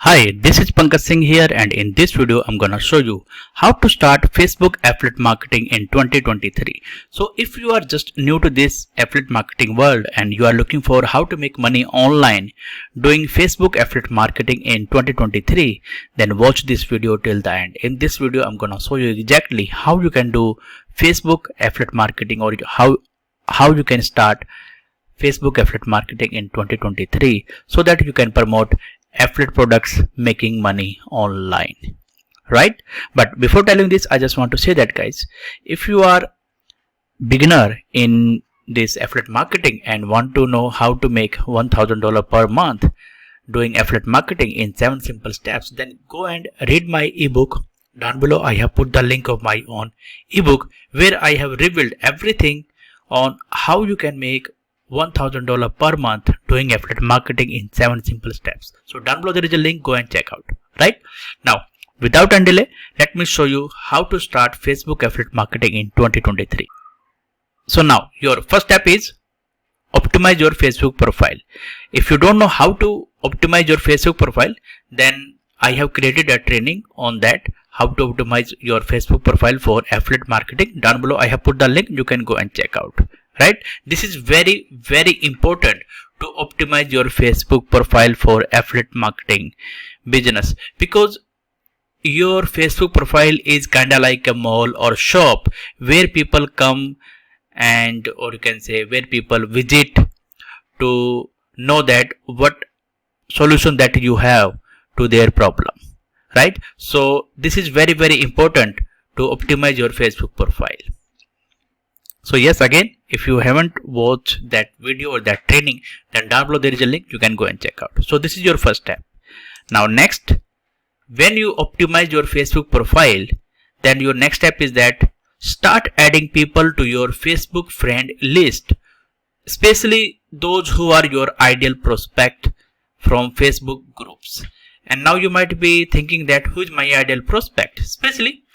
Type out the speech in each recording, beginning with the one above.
Hi, this is Pankaj Singh here, and in this video I'm gonna show you how to start Facebook affiliate marketing in 2023. So if you are just new to this affiliate marketing world and you are looking for how to make money online doing Facebook affiliate marketing in 2023, then watch this video till the end. In this video I'm gonna show you exactly how you can do Facebook affiliate marketing, or how you can start Facebook affiliate marketing in 2023 so that you can promote affiliate products making money online, right? But before telling this, I just want to say that, guys, if you are beginner in this affiliate marketing and want to know how to make $1,000 per month doing affiliate marketing in 7 simple steps, then go and read my ebook. Down below I have put the link of my own ebook where I have revealed everything on how you can make $1,000 per month doing affiliate marketing in 7 simple steps. So down below there is a link, go and check out. Right now, without any delay, let me show you how to start Facebook affiliate marketing in 2023. So now your first step is optimize your Facebook profile. If you don't know how to optimize your Facebook profile, then I have created a training on that, how to optimize your Facebook profile for affiliate marketing. Down below I have put the link, you can go and check out. Right, this is very important to optimize your Facebook profile for affiliate marketing business, because your Facebook profile is kinda like a mall or shop where people come and, or you can say, where people visit to know that what solution that you have to their problem, right? So this is very important to optimize your Facebook profile. So yes, again, if you haven't watched that video or that training, then down below there is a link, you can go and check out. So this is your first step. Now next, when you optimize your Facebook profile, then your next step is that start adding people to your Facebook friend list, especially those who are your ideal prospect from Facebook groups. And now you might be thinking that who is my ideal prospect, especially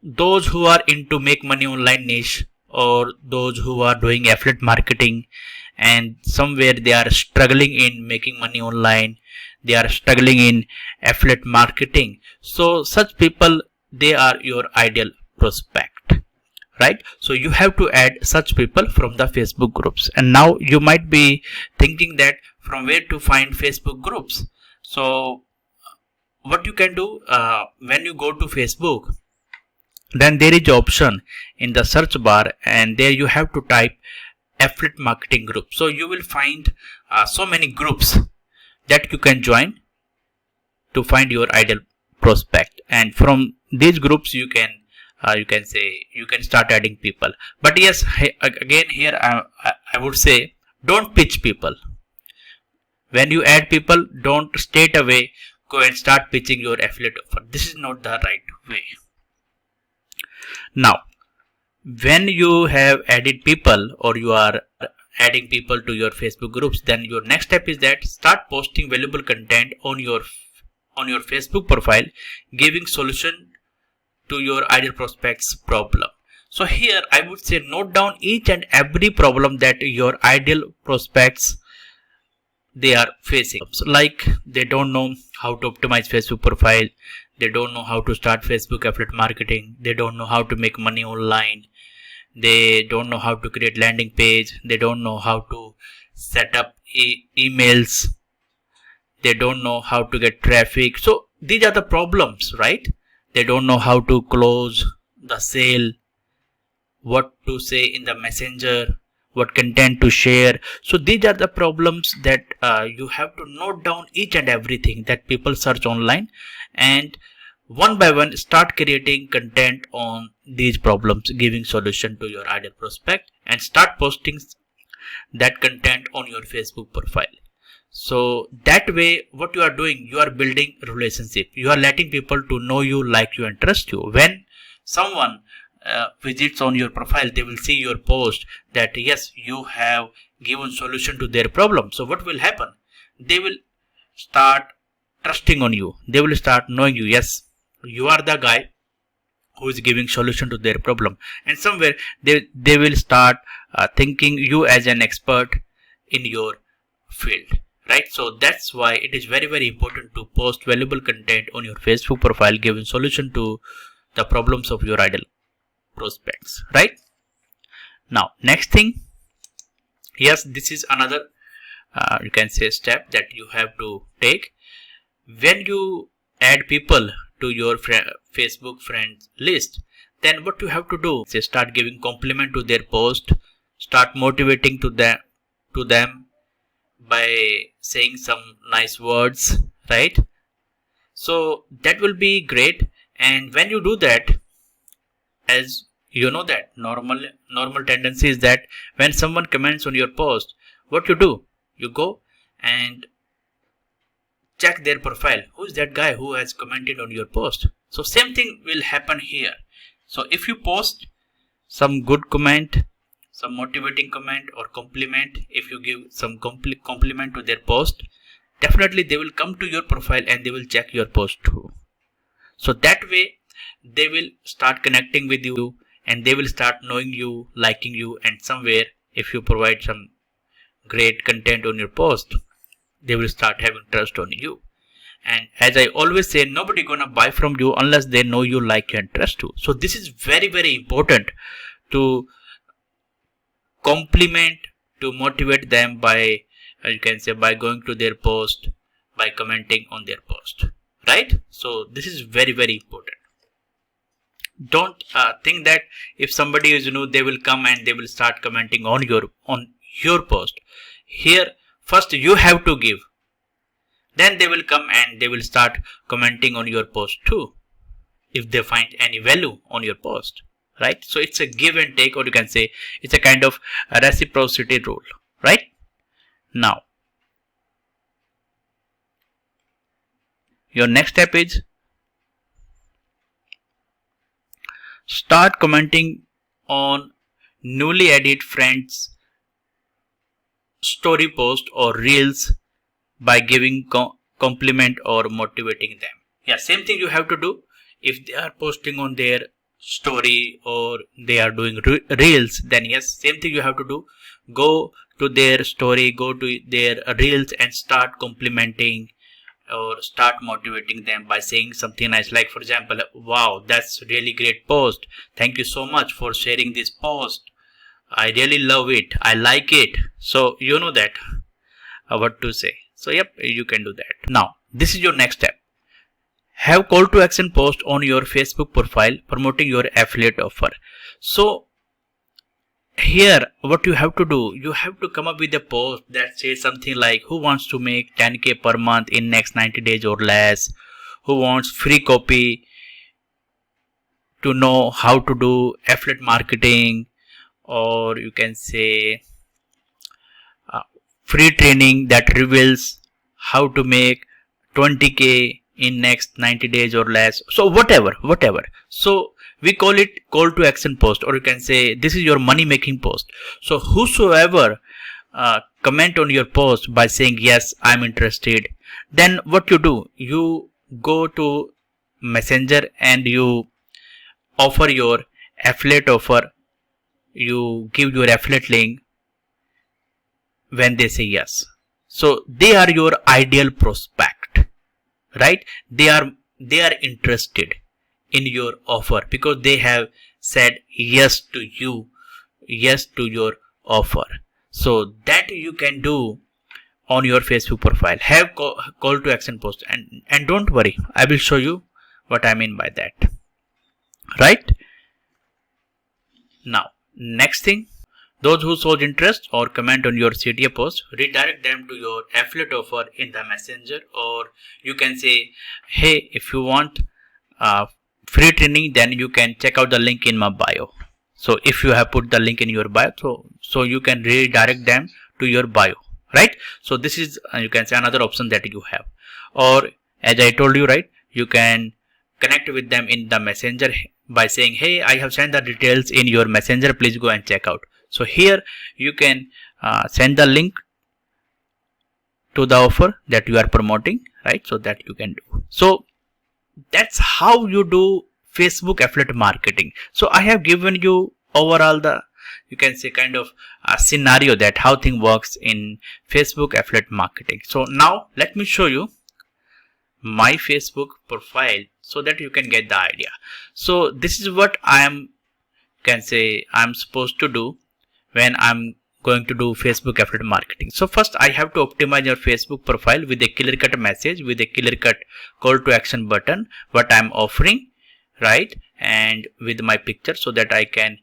those who are into make money online niche, or those who are doing affiliate marketing and somewhere they are struggling in making money online, they are struggling in affiliate marketing. So such people, they are your ideal prospect, right? So you have to add such people from the Facebook groups. And now you might be thinking that from where to find Facebook groups. So what you can do, when you go to Facebook, then there is an option in the search bar, and there you have to type affiliate marketing group. So you will find so many groups that you can join to find your ideal prospect, and from these groups you can start adding people. But yes, again here I would say, don't pitch people. When you add people, don't straight away go and start pitching your affiliate offer. This is not the right way. Now, when you have added people, or you are adding people to your Facebook groups, then your next step is that start posting valuable content on your Facebook profile, giving solution to your ideal prospects problem. So here I would say, note down each and every problem that your ideal prospects they are facing. So like, they don't know how to optimize Facebook profile, they don't know how to start Facebook affiliate marketing, they don't know how to make money online, they don't know how to create landing page, they don't know how to set up emails, they don't know how to get traffic. So these are the problems, right? They don't know how to close the sale, what to say in the messenger, what content to share. So these are the problems that you have to note down each and everything that people search online, and one by one start creating content on these problems, giving solution to your ideal prospect, and start posting that content on your Facebook profile. So that way what you are doing, you are building relationship, you are letting people to know you, like you, and trust you. When someone visits on your profile, they will see your post that yes, you have given solution to their problem. So what will happen? They will start trusting on you, they will start knowing you, yes, you are the guy who is giving solution to their problem, and somewhere they will start thinking you as an expert in your field, right? So that's why it is very important to post valuable content on your Facebook profile, giving solution to the problems of your ideal prospects, right? Now next thing, yes, this is another you can say step that you have to take. When you add people to your Facebook friends list, then what you have to do is start giving compliment to their post, start motivating to them by saying some nice words, right? So that will be great. And when you do that, as you know that normal tendency is that when someone comments on your post, what you do, you go and check their profile. Who is that guy who has commented on your post? So same thing will happen here. So if you post some good comment, some motivating comment or compliment, if you give some compliment to their post, definitely they will come to your profile and they will check your post too. So that way they will start connecting with you and they will start knowing you, liking you, and somewhere if you provide some great content on your post, they will start having trust on you. And as I always say, nobody gonna buy from you unless they know you, like you, and trust you. So this is very important to compliment, to motivate them by, you can say, by going to their post, by commenting on their post, right? So this is very important. Don't think that if somebody is new, they will come and they will start commenting on your post. Here first you have to give, then they will come and they will start commenting on your post too, if they find any value on your post, right? So it's a give and take, or you can say it's a kind of a reciprocity rule, right? Now your next step is start commenting on newly added friends story post or reels by giving compliment or motivating them. Yeah, same thing you have to do. If they are posting on their story or they are doing reels, then yes, same thing you have to do. Go to their story, go to their reels and start complimenting or start motivating them by saying something nice, like for example, wow, that's really great post, thank you so much for sharing this post, I really love it, I like it. So you know that what to say. So yep, you can do that. Now this is your next step. Have call to action post on your Facebook profile promoting your affiliate offer. So here what you have to do, you have to come up with a post that says something like, who wants to make 10k per month in next 90 days or less, who wants free copy to know how to do affiliate marketing, or you can say free training that reveals how to make 20k in next 90 days or less. So whatever. So we call it call to action post, or you can say this is your money making post. So whosoever comment on your post by saying yes, I'm interested, then what you do, you go to Messenger and you offer your affiliate offer, you give your affiliate link when they say yes. So they are your ideal prospect, right? They are interested in your offer because they have said yes to you, yes to your offer. So that you can do on your Facebook profile. Have call to action post, and don't worry, I will show you what I mean by that, right? Now next thing, those who show interest or comment on your CTA post, redirect them to your affiliate offer in the Messenger, or you can say, hey, if you want free training, then you can check out the link in my bio. So if you have put the link in your bio, so you can redirect them to your bio, right? So this is you can say another option that you have. Or as I told you, right, you can connect with them in the Messenger by saying, hey, I have sent the details in your Messenger, please go and check out. So here you can send the link to the offer that you are promoting, right? So that you can do. So that's how you do Facebook affiliate marketing. So I have given you overall the you can say kind of a scenario that how thing works in Facebook affiliate marketing. So now let me show you my Facebook profile so that you can get the idea. So this is what I'm supposed to do when I'm going to do Facebook affiliate marketing. So first I have to optimize your Facebook profile with a clear cut message, with a clear cut call to action button, what I'm offering, right? And with my picture so that I can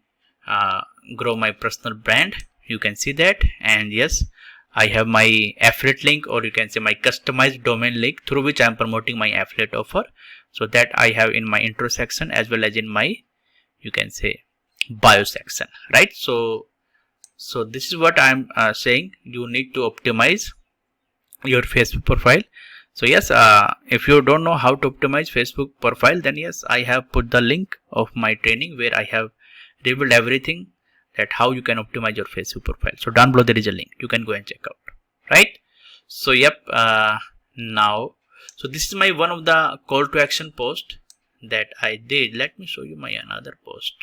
grow my personal brand. You can see that. And yes, I have my affiliate link, or you can say my customized domain link through which I am promoting my affiliate offer. So that I have in my intro section as well as in my, you can say, bio section, right? So this is what I'm saying. You need to optimize your Facebook profile. So yes, if you don't know how to optimize Facebook profile, then yes, I have put the link of my training where I have revealed everything that how you can optimize your Facebook profile. So down below there is a link, you can go and check out, right? So yep, now, so this is my one of the call to action post that I did. Let me show you my another post.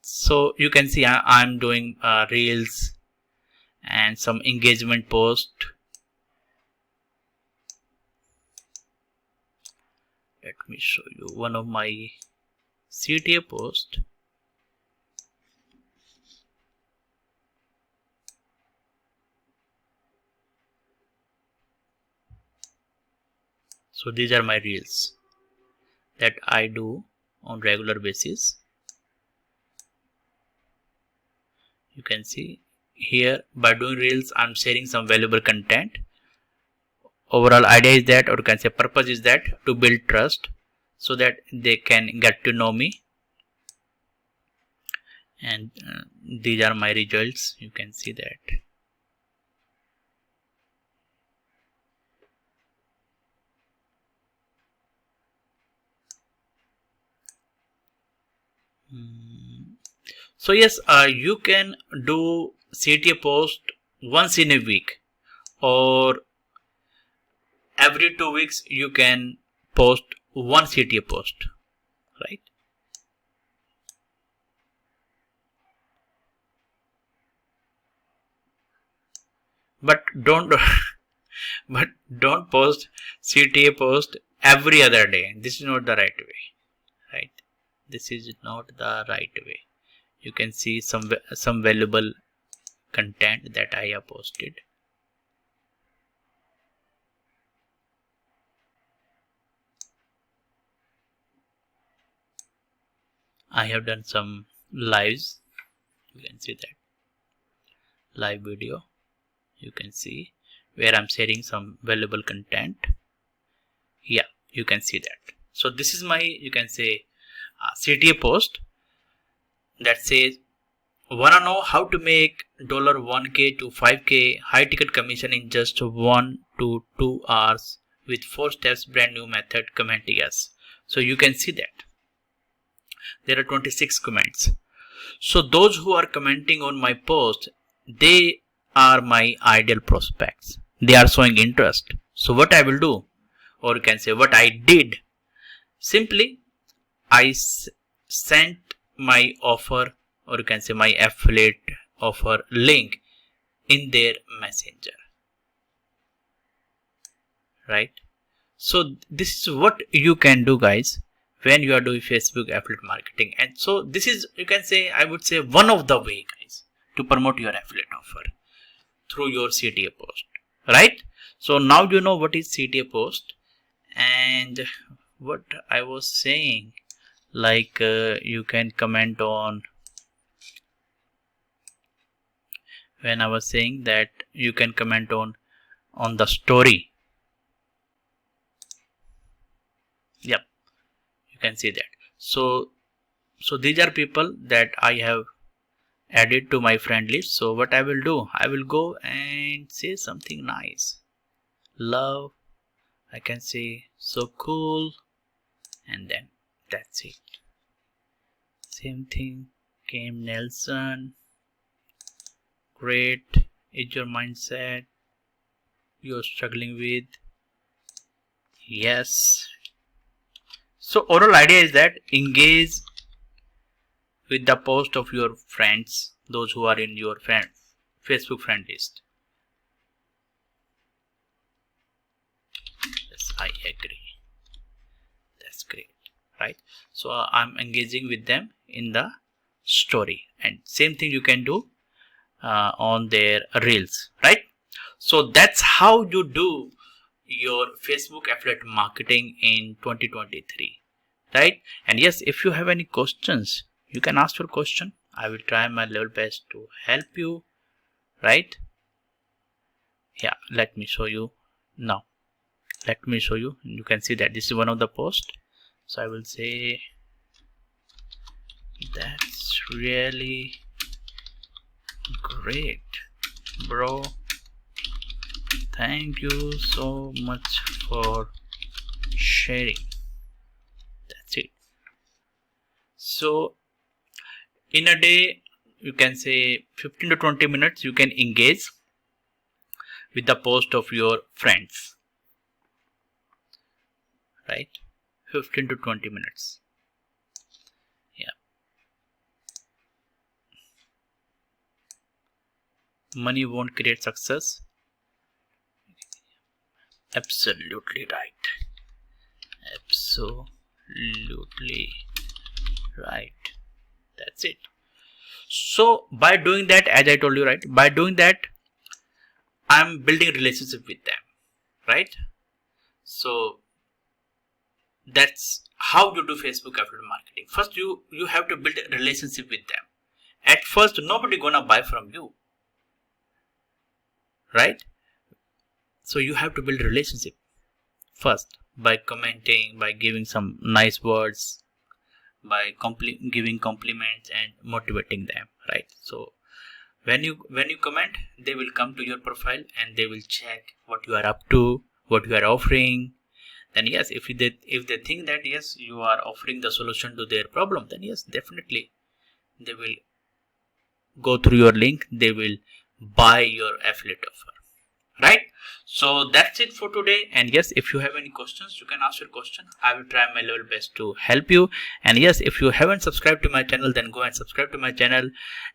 So you can see I'm doing reels and some engagement post. Let me show you one of my CTA post. So these are my reels that I do on regular basis. You can see here, by doing reels I'm sharing some valuable content. Overall idea is that, or you can say purpose is that, to build trust so that they can get to know me. And these are my results. You can see that. So yes, you can do CTA post once in a week, or every 2 weeks you can post one CTA post, right? But don't but don't post CTA post every other day. This is not the right way, right? This is not the right way. You can see some valuable content that I have posted. I have done some lives. You can see that live video. You can see where I'm sharing some valuable content. Yeah, you can see that. So this is my, you can say, CTA post that says, wanna know how to make $1K to 5K high ticket commission in just 1 to 2 hours with 4 steps brand new method? Comment yes. So you can see that there are 26 comments. So those who are commenting on my post, they are my ideal prospects. They are showing interest. So what I will do, or you can say what I did, simply I sent my offer, or you can say my affiliate offer link in their messenger, right? So this is what you can do, guys, when you are doing Facebook affiliate marketing. And so this is, you can say, I would say, one of the way, guys, to promote your affiliate offer through your CTA post, right? So now you know what is CTA post. And what I was saying, like you can comment on, when I was saying that you can comment on the story. Yep, you can see that. So these are people that I have added to my friend list. So what I will do, I will go and say something nice. Love, I can say, so cool, and then that's it. Same thing, Cam Nelson, great, is your mindset you're struggling with? Yes. So overall idea is that engage with the post of your friends, those who are in your Facebook friend list. Yes, I agree. That's great, right? So I'm engaging with them in the story, and same thing you can do on their reels, right? So that's how you do your Facebook affiliate marketing in 2023, right? And yes, if you have any questions, you can ask your question. I will try my level best to help you, right? Yeah, let me show you now. Let me show you. You can see that this is one of the posts. So I will say that's really great, bro. Thank you so much for sharing. That's it. So in a day, you can say 15 to 20 minutes you can engage with the post of your friends, right? 15 to 20 minutes. Yeah. Money won't create success. Absolutely right. Absolutely right. That's it. So by doing that, as I told you, right, by doing that, I'm building relationship with them, right? So that's how you do Facebook affiliate marketing. First, you have to build a relationship with them. At first, nobody gonna buy from you, right? So you have to build a relationship first by commenting, by giving some nice words, by giving compliments and motivating them, right? So when you comment, they will come to your profile and they will check what you are up to, what you are offering. Then yes, if they think that yes, you are offering the solution to their problem, then yes, definitely they will go through your link, they will buy your affiliate offer, right? So that's it for today. And yes, if you have any questions, you can ask your question. I will try my level best to help you. And yes, if you haven't subscribed to my channel, then go and subscribe to my channel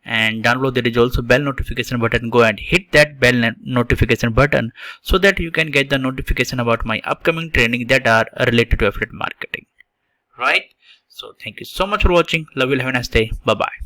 and download. There is also bell notification button. Go and hit that bell notification button so that you can get the notification about my upcoming training that are related to affiliate marketing, right? So thank you so much for watching. Love you. Have a nice day. Bye bye.